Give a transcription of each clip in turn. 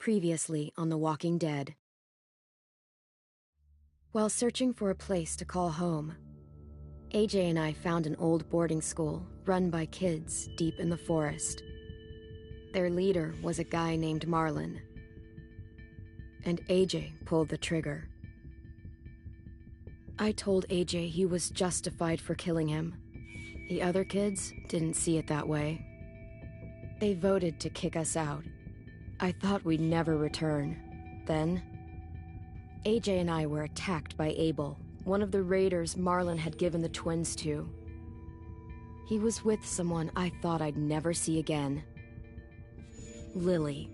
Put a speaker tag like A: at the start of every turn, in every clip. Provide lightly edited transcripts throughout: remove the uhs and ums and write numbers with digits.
A: Previously on The Walking Dead. While searching for a place to call home, AJ and I found an old boarding school run by kids deep in the forest. Their leader was a guy named Marlon, and AJ pulled the trigger. I told AJ he was justified for killing him. The other kids didn't see it that way. They voted to kick us out. I thought we'd never return. Then, AJ and I were attacked by Abel, one of the raiders Marlon had given the twins to. He was with someone I thought I'd never see again. Lily.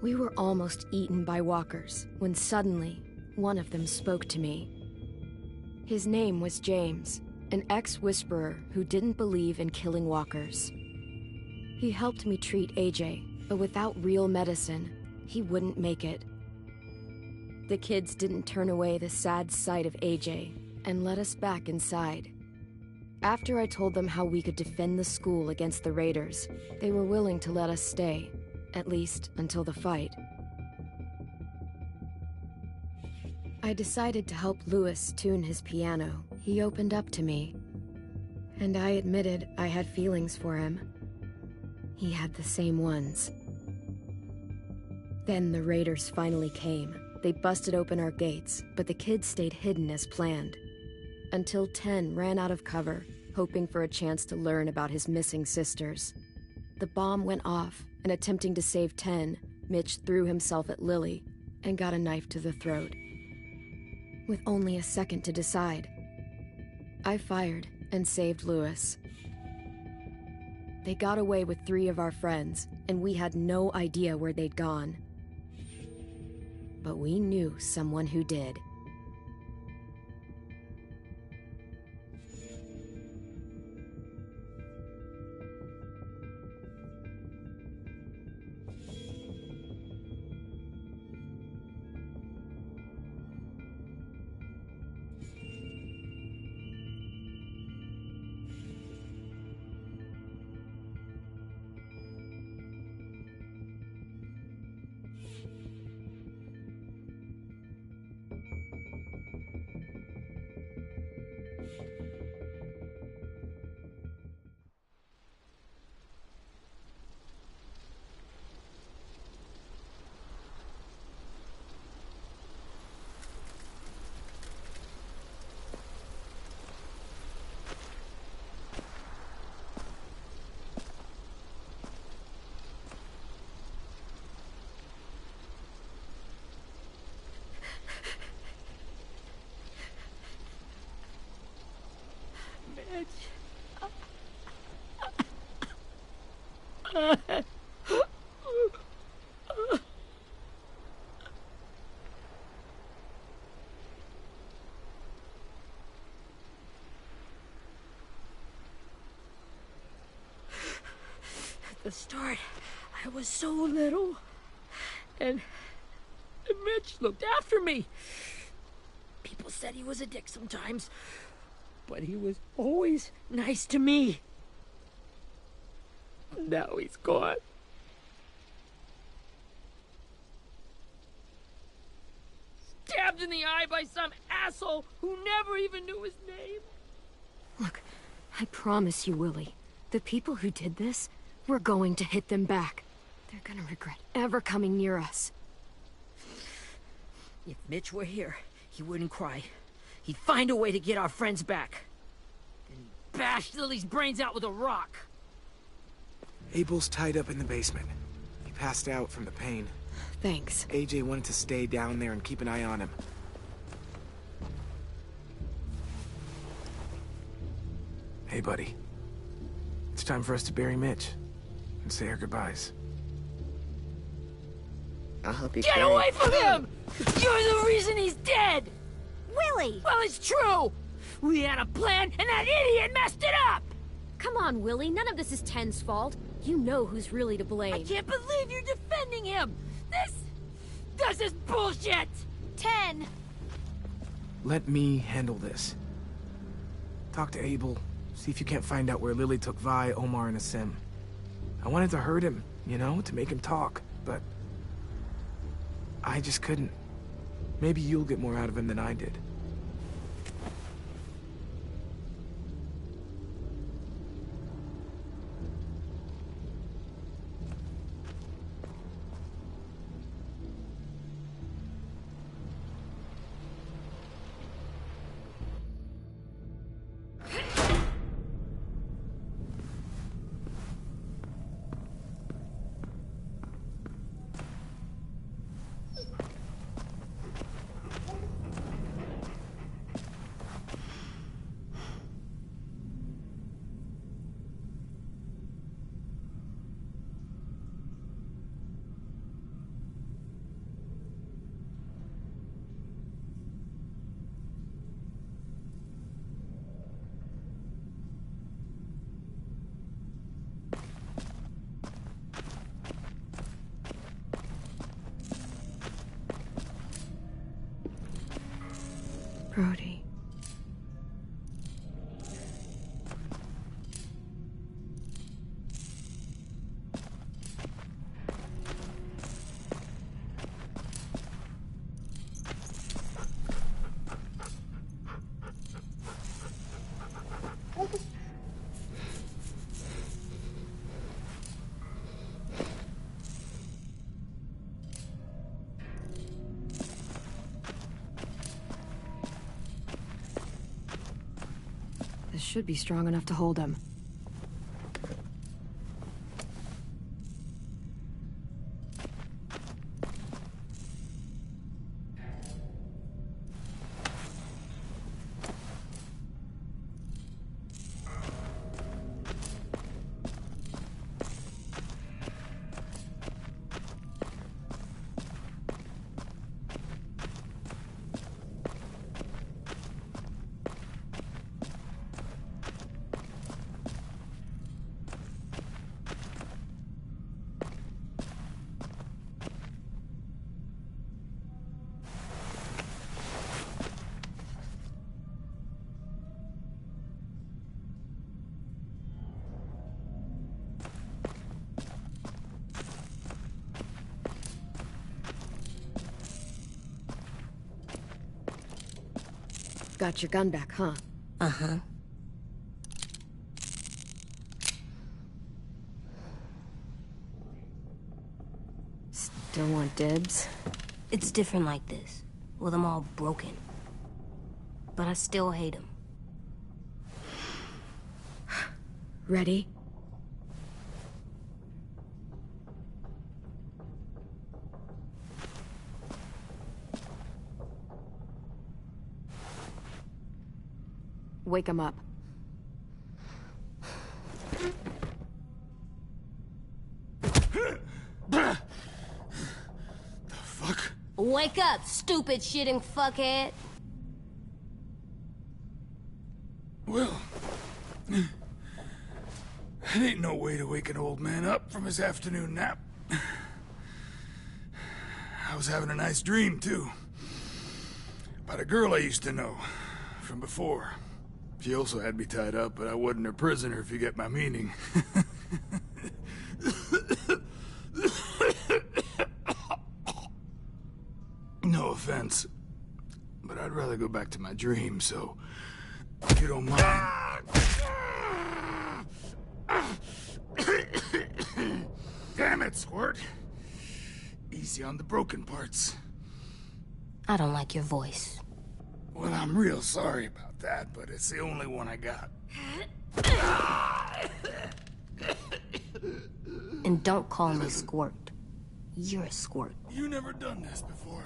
A: We were almost eaten by walkers when suddenly one of them spoke to me. His name was James, an ex-whisperer who didn't believe in killing walkers. He helped me treat AJ, but without real medicine, he wouldn't make it. The kids didn't turn away the sad sight of AJ and let us back inside. After I told them how we could defend the school against the raiders, they were willing to let us stay, at least until the fight. I decided to help Louis tune his piano. He opened up to me, and I admitted I had feelings for him. He had the same ones. Then the raiders finally came. They busted open our gates, but the kids stayed hidden as planned. Until Ten ran out of cover, hoping for a chance to learn about his missing sisters. The bomb went off, and attempting to save Ten, Mitch threw himself at Lily and got a knife to the throat. With only a second to decide, I fired and saved Louis. They got away with 3 of our friends, and we had no idea where they'd gone. But we knew someone who did.
B: At the start, I was so little, and Mitch looked after me. People said he was a dick sometimes, but he was always nice to me. Now he's gone. Stabbed in the eye by some asshole who never even knew his name.
A: Look, I promise you, Willie, the people who did this, we're going to hit them back. They're gonna regret ever coming near us.
B: If Mitch were here, he wouldn't cry. He'd find a way to get our friends back. Then he'd bash Lily's brains out with a rock.
C: Abel's tied up in the basement. He passed out from the pain.
A: Thanks.
C: AJ wanted to stay down there and keep an eye on him. Hey, buddy. It's time for us to bury Mitch and say our goodbyes.
D: I'll help you
B: Get
D: carry.
B: away from him! You're the reason he's dead!
E: Willie!
B: Well, it's true! We had a plan, and that idiot messed it up!
A: Come on, Willie, none of this is Ten's fault. You know who's really to blame.
B: I can't believe you're defending him! This is bullshit!
E: 10!
C: Let me handle this. Talk to Abel. See if you can't find out where Lily took Vi, Omar, and Asim. I wanted to hurt him, you know, to make him talk. but I just couldn't. Maybe you'll get more out of him than I did.
A: Brody. This should be strong enough to hold him. Got your gun back, huh?
D: Uh-huh.
A: Still want dibs?
D: It's different like this, with them all broken. But I still hate him.
A: Ready? Wake him up.
F: The fuck?
D: Wake up, stupid shitting fuckhead!
F: Well, it ain't no way to wake an old man up from his afternoon nap. I was having a nice dream, too. About a girl I used to know from before. She also had me tied up, but I wasn't her prisoner, if you get my meaning. No offense, but I'd rather go back to my dream, so if you don't mind. Damn it, Squirt. Easy on the broken parts.
D: I don't like your voice.
F: Well, I'm real sorry about that, but it's the only one I got.
D: And don't call me Squirt. You're a squirt.
F: You never done this before,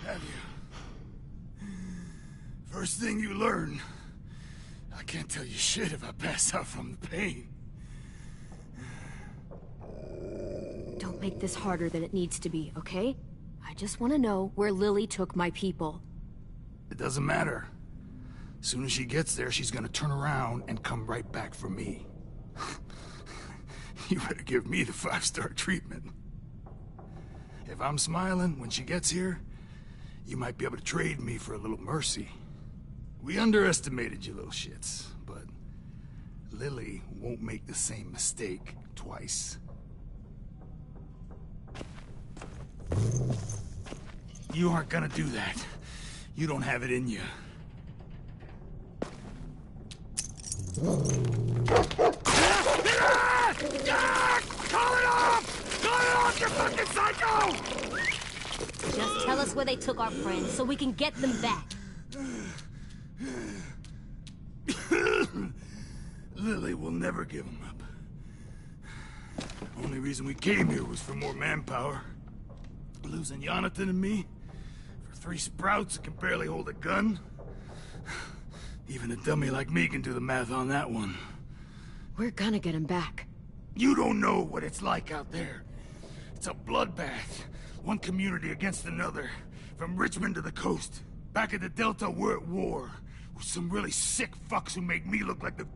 F: have you? First thing you learn, I can't tell you shit if I pass out from the pain.
A: Don't make this harder than it needs to be, okay? I just want to know where Lily took my people.
F: It doesn't matter. As soon as she gets there, she's gonna turn around and come right back for me. You better give me the 5-star treatment. If I'm smiling when she gets here, you might be able to trade me for a little mercy. We underestimated you little shits, but Lily won't make the same mistake twice. You aren't gonna do that. You don't have it in you. Call it off! Call it off, you fucking psycho!
D: Just tell us where they took our friends so we can get them back.
F: Lily will never give him up. Only reason we came here was for more manpower. Losing Jonathan and me for 3 sprouts that can barely hold a gun. Even a dummy like me can do the math on that one.
A: We're gonna get him back.
F: You don't know what it's like out there. It's a bloodbath. One community against another. From Richmond to the coast. Back at the Delta, we're at war. With some really sick fucks who make me look like the...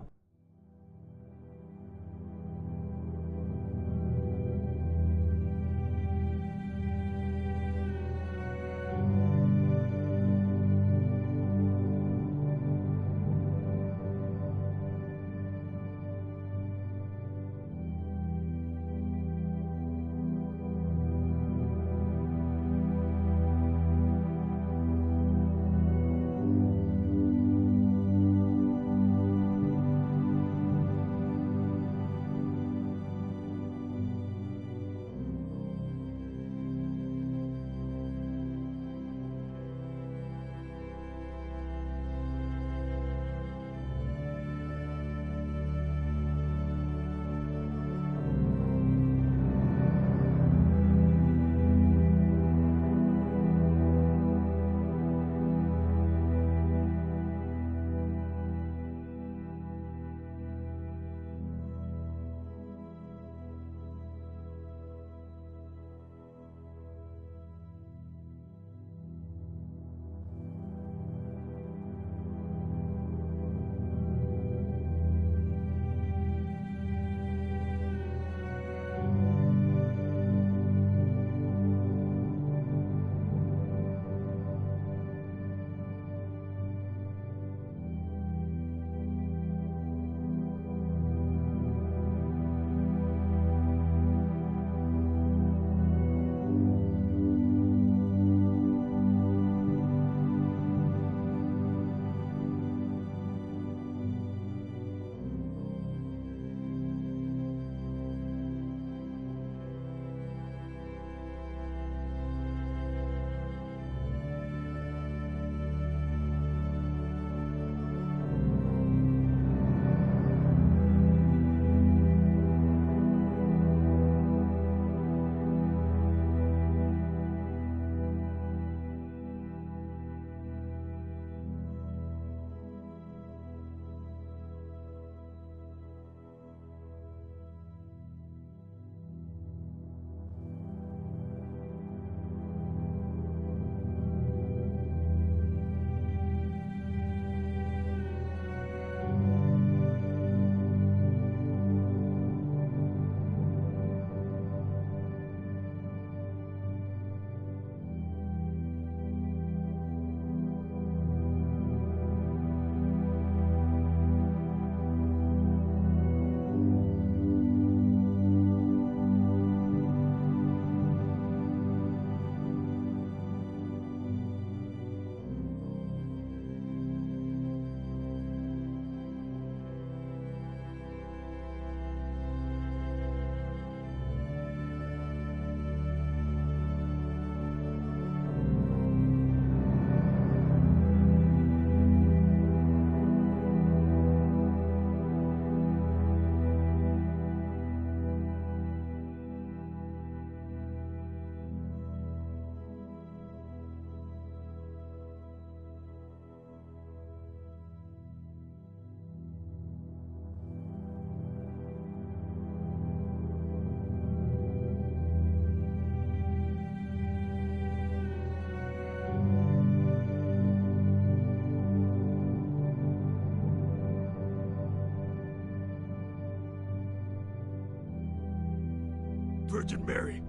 F: Virgin Mary.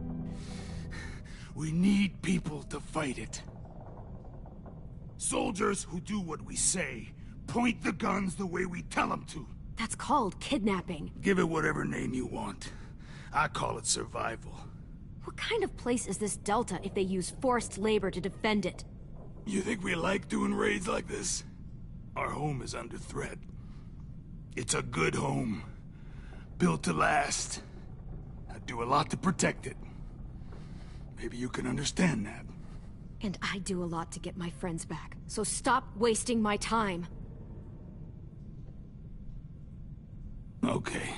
F: We need people to fight it. Soldiers who do what we say. Point the guns the way we tell them to.
A: That's called kidnapping.
F: Give it whatever name you want. I call it survival.
A: What kind of place is this Delta if they use forced labor to defend it?
F: You think we like doing raids like this? Our home is under threat. It's a good home. Built to last. I do a lot to protect it. Maybe you can understand that.
A: And I do a lot to get my friends back, so stop wasting my time.
F: Okay.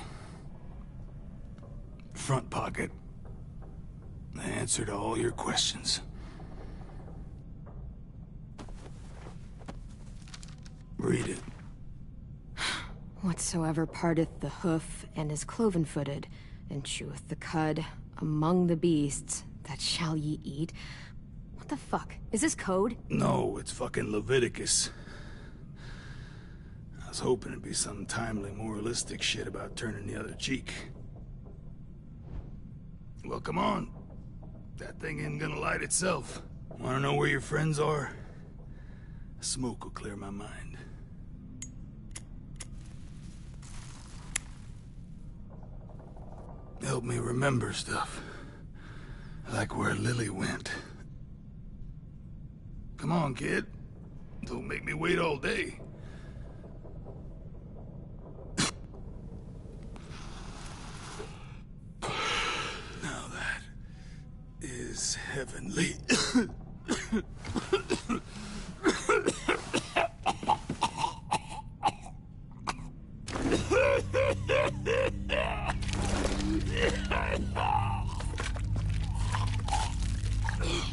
F: Front pocket. The answer to all your questions. Read it.
A: Whatsoever parteth the hoof, and is cloven-footed, and cheweth the cud, among the beasts, that shall ye eat. What the fuck? Is this code?
F: No, it's fucking Leviticus. I was hoping it'd be some timely, moralistic shit about turning the other cheek. Well, come on. That thing ain't gonna light itself. Wanna know where your friends are? Smoke will clear my mind. Help me remember stuff. Like where Lily went. Come on, kid. Don't make me wait all day. Now that is heavenly.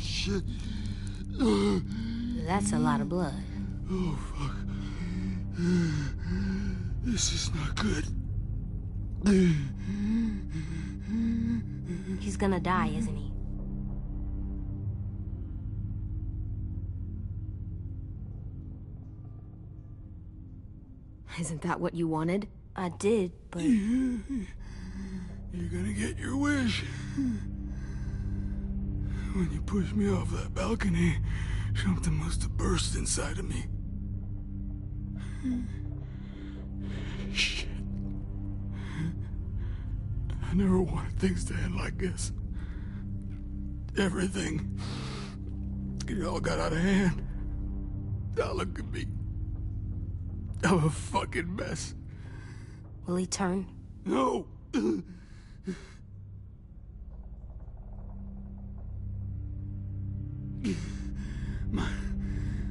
F: Shit.
D: That's a lot of blood.
F: Oh, fuck. This is not good.
D: He's gonna die, isn't he?
A: Isn't that what you wanted?
D: I did, but...
F: You're gonna get your wish. When you pushed me off that balcony, something must have burst inside of me. Shit. I never wanted things to end like this. Everything. It all got out of hand. Now look at me. I'm a fucking mess.
D: Will he turn?
F: No!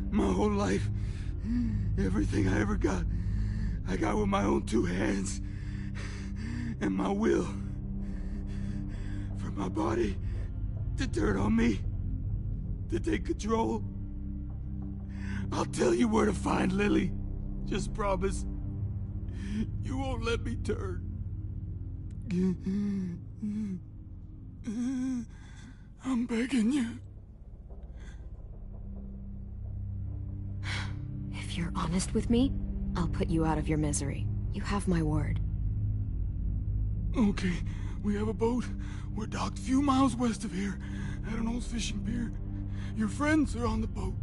F: My whole life, everything I ever got, I got with my own two hands and my will. For my body to turn on me, to take control. I'll tell you where to find Lily. Just promise. You won't let me turn. I'm begging you.
A: If you're honest with me, I'll put you out of your misery. You have my word.
F: Okay, we have a boat. We're docked a few miles west of here, at an old fishing pier. Your friends are on the boat.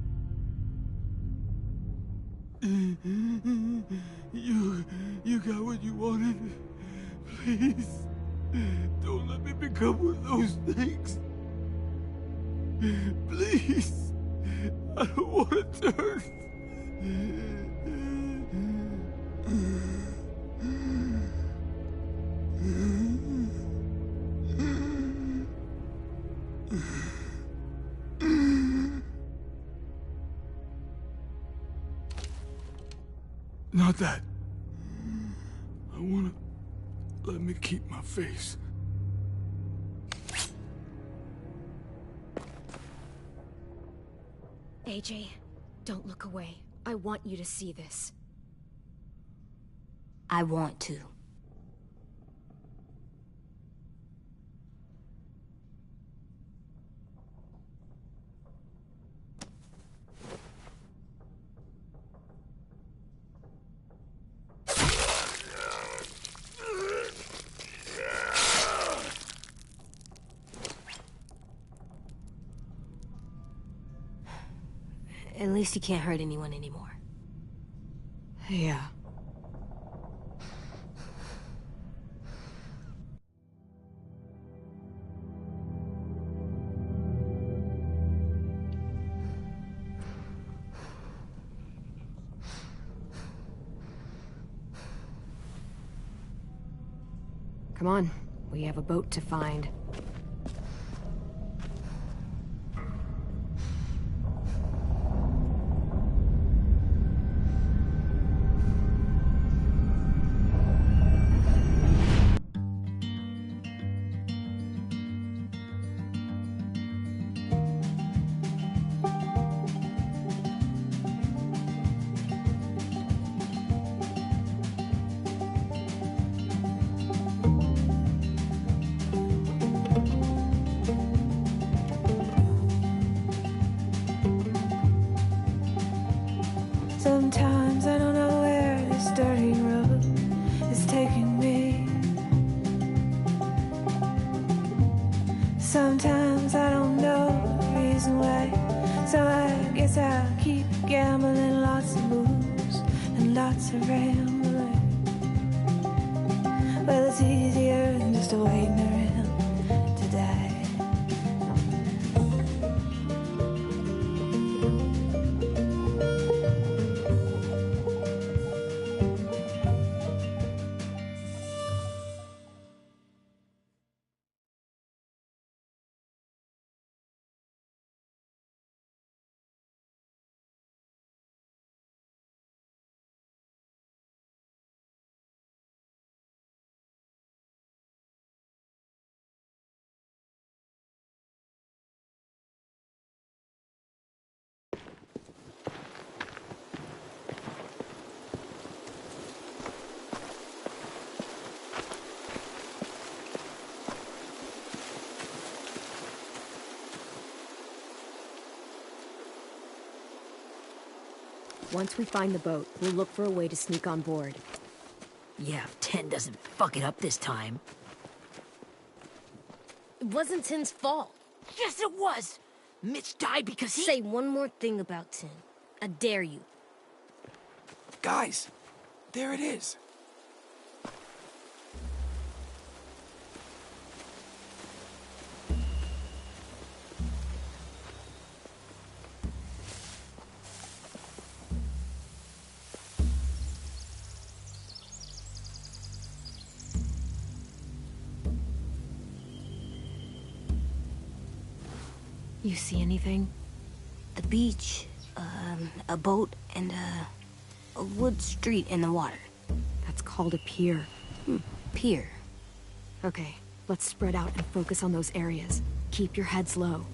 F: You got what you wanted. Please, don't let me become one of those things. Please, I don't want to turn. Not that. I wanna let me keep my face.
A: AJ, don't look away. I want you to see this.
D: I want to. At least he can't hurt anyone anymore.
A: Yeah. Come on, we have a boat to find.
G: Sometimes I don't know where this dirty road is taking me. Sometimes I don't know the reason why. So I guess I'll keep gambling, lots of moves and lots of rambling. Well, it's easier than just waiting around to die.
A: Once we find the boat, we'll look for a way to sneak on board.
B: Yeah, if 10 doesn't fuck it up this time.
D: It wasn't Tin's fault.
B: Yes, it was! Mitch died because he...
D: Say one more thing about Tin. I dare you.
C: Guys, there it is.
A: You see anything?
D: The beach, a boat, and a wood street in the water.
A: That's called a pier.
D: Pier.
A: Okay, let's spread out and focus on those areas. Keep your heads low.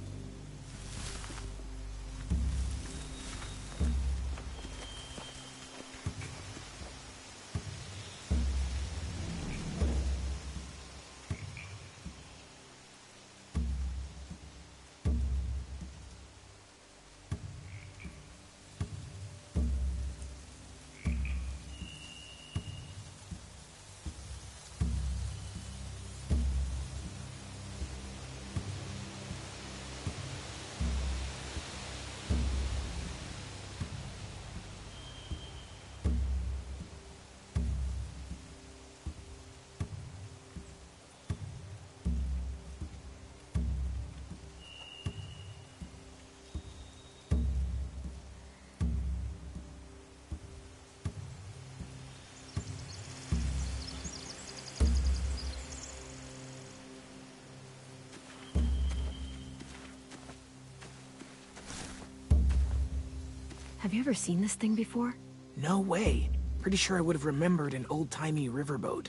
A: Have you ever seen this thing before?
C: No way. Pretty sure I would have remembered an old-timey riverboat.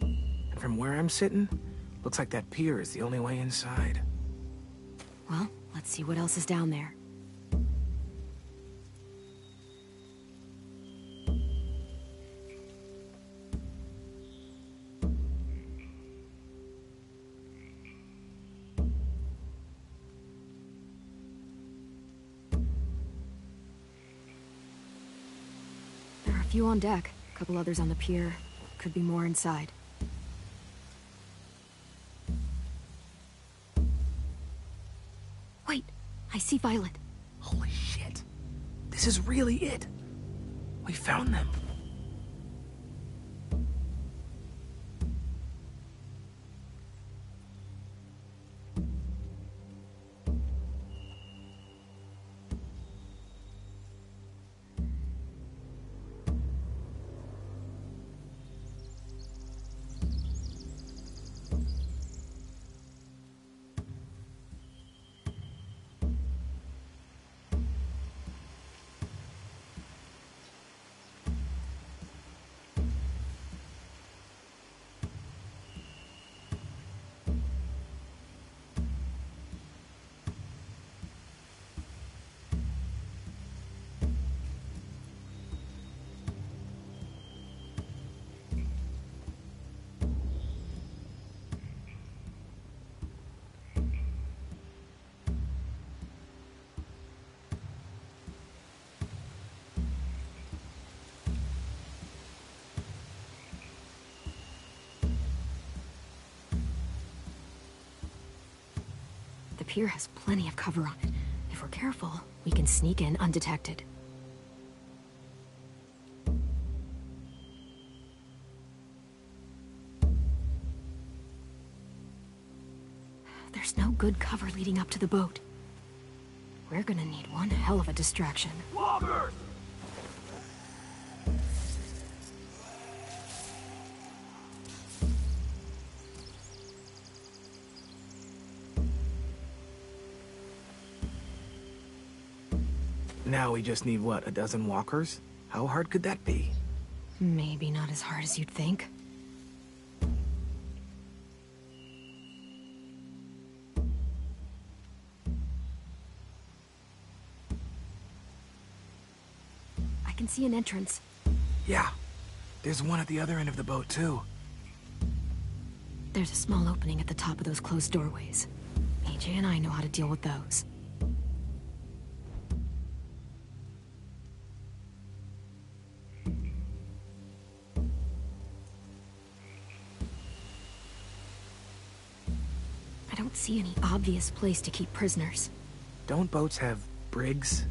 C: And from where I'm sitting, looks like that pier is the only way inside.
A: Well, let's see what else is down there. There are a few on deck, a couple others on the pier. Could be more inside. Wait, I see Violet.
C: Holy shit. This is really it. We found them.
A: The pier has plenty of cover on it. If we're careful, we can sneak in undetected. There's no good cover leading up to the boat. We're gonna need one hell of a distraction.
F: Walkers!
C: Now we just need, what, a dozen walkers? How hard could that be?
A: Maybe not as hard as you'd think. I can see an entrance.
C: Yeah. There's one at the other end of the boat, too.
A: There's a small opening at the top of those closed doorways. AJ and I know how to deal with those. I don't see any obvious place to keep prisoners.
C: Don't boats have brigs?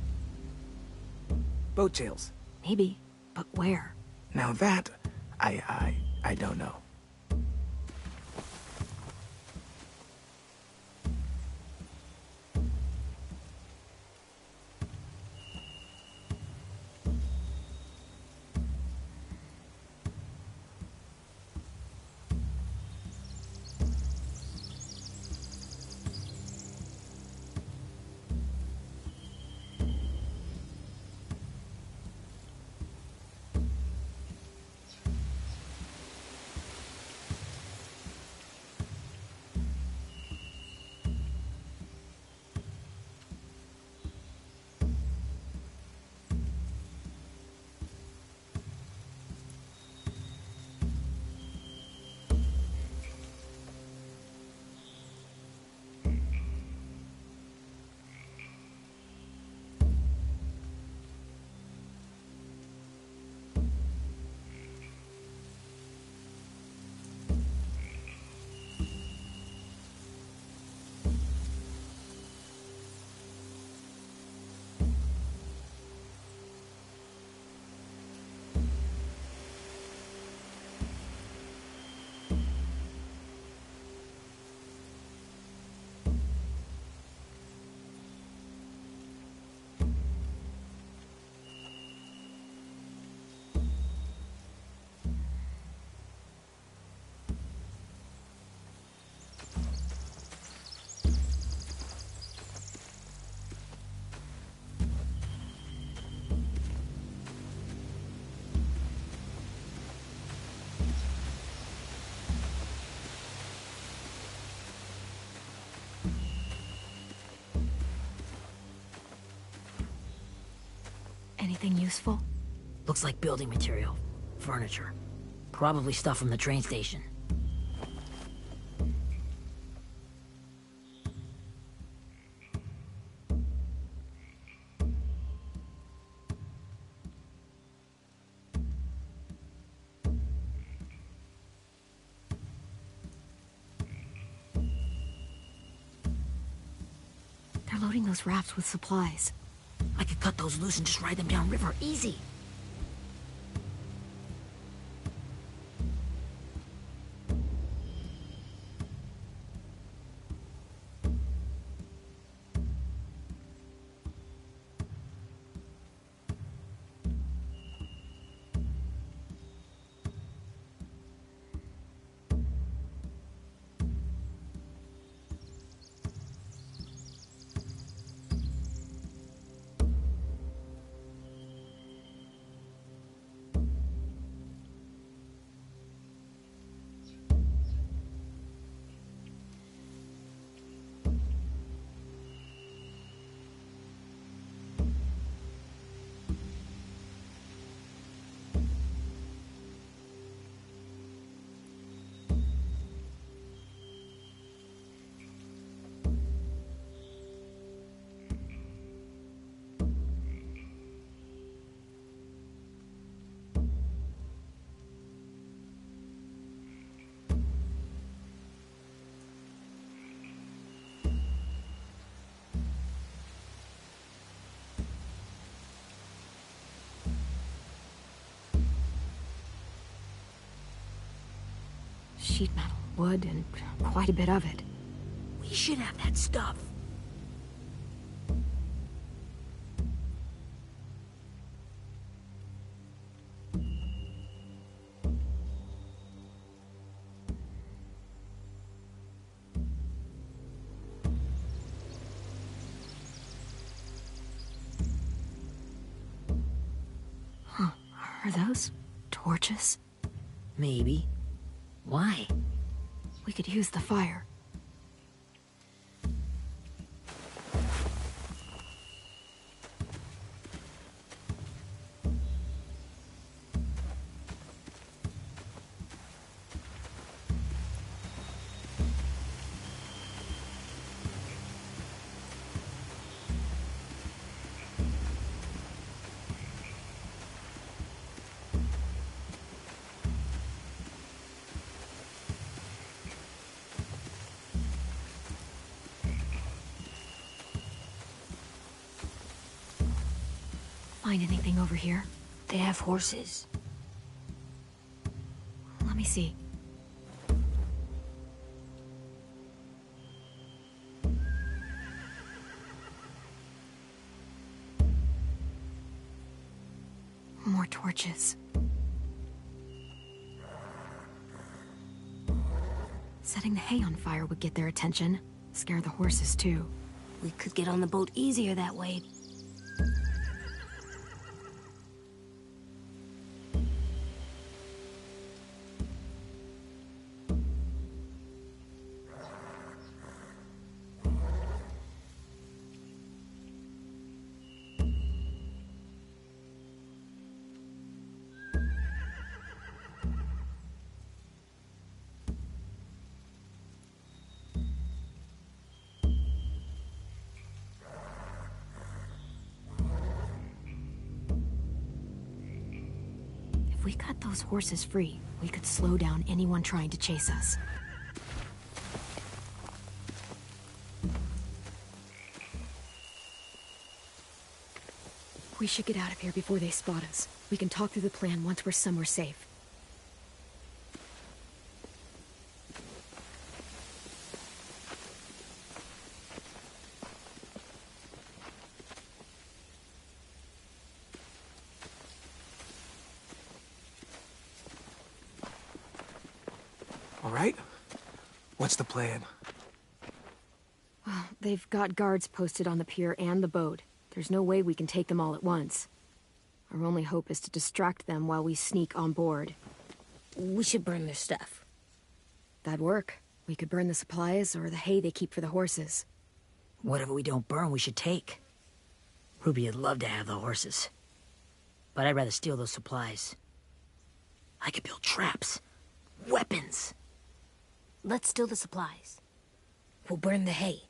C: Boat jails.
A: Maybe, but where?
C: Now that, I don't know.
A: Anything useful?
B: Looks like building material. Furniture. Probably stuff from the train station.
A: They're loading those rafts with supplies.
B: I could cut those loose and just ride them downriver. Easy.
A: sheet metal, wood, and quite a bit of it.
B: We should have that stuff.
A: Are those torches?
B: Maybe. Why?
A: We could use the fire. Find anything over here?
D: They have horses.
A: Let me see. More torches. Setting the hay on fire would get their attention. Scare the horses, too.
D: We could get on the boat easier that way.
A: If we cut those horses free, we could slow down anyone trying to chase us. We should get out of here before they spot us. We can talk through the plan once we're somewhere safe.
C: All right? What's the plan?
A: Well, they've got guards posted on the pier and the boat. There's no way we can take them all at once. Our only hope is to distract them while we sneak on board.
D: We should burn their stuff.
A: That'd work. We could burn the supplies or the hay they keep for the horses.
B: Whatever we don't burn, we should take. Ruby would love to have the horses. But I'd rather steal those supplies. I could build traps. Weapons.
D: Let's steal the supplies. We'll burn the hay.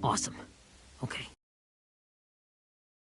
B: Awesome. Okay.